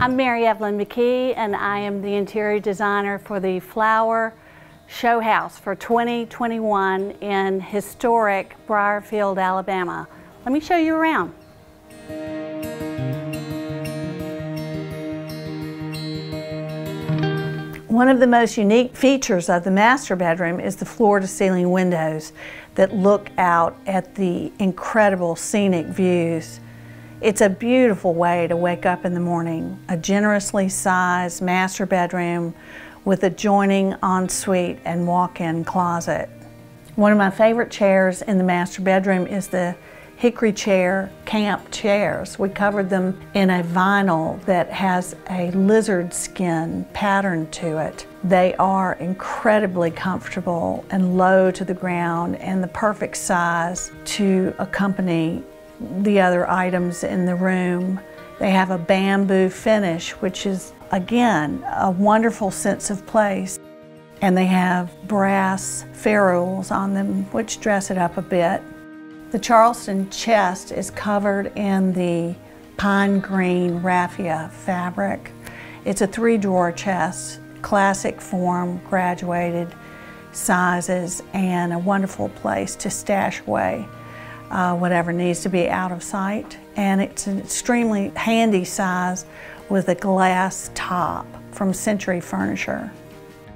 I'm Mary Evelyn McKee, and I am the interior designer for the Flower Showhouse for 2021 in historic Briarfield, Alabama. Let me show you around. One of the most unique features of the master bedroom is the floor-to-ceiling windows that look out at the incredible scenic views. It's a beautiful way to wake up in the morning. A generously sized master bedroom with adjoining ensuite and walk-in closet. One of my favorite chairs in the master bedroom is the Hickory chair camp chairs. We covered them in a vinyl that has a lizard skin pattern to it. They are incredibly comfortable and low to the ground and the perfect size to accompany the other items in the room. They have a bamboo finish, which is, again, a wonderful sense of place. And they have brass ferrules on them, which dress it up a bit. The Charleston chest is covered in the pine green raffia fabric. It's a 3-drawer chest, classic form, graduated sizes, and a wonderful place to stash away whatever needs to be out of sight. And it's an extremely handy size with a glass top from Century Furniture.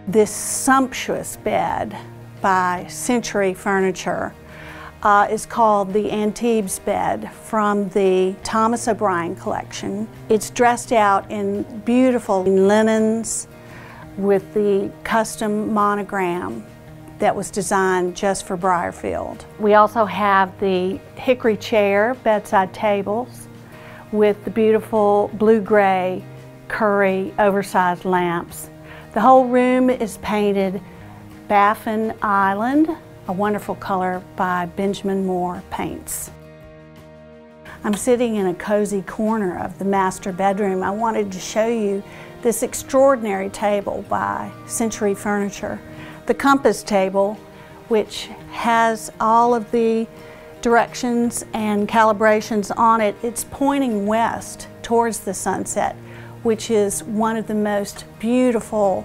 This sumptuous bed by Century Furniture is called the Antibes Bed from the Thomas O'Brien collection. It's dressed out in beautiful linens with the custom monogram that was designed just for Briarfield. We also have the Hickory chair bedside tables with the beautiful blue-gray Hickory oversized lamps. The whole room is painted Baffin Island, a wonderful color by Benjamin Moore Paints. I'm sitting in a cozy corner of the master bedroom. I wanted to show you this extraordinary table by Century Furniture. The compass table, which has all of the directions and calibrations on it, it's pointing west towards the sunset, which is one of the most beautiful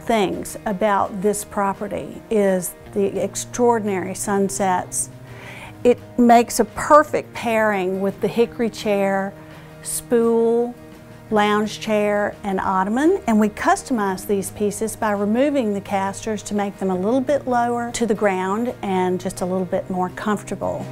things about this property is the extraordinary sunsets. It makes a perfect pairing with the Hickory chair, spool, lounge chair, and ottoman, and we customize these pieces by removing the casters to make them a little bit lower to the ground and just a little bit more comfortable.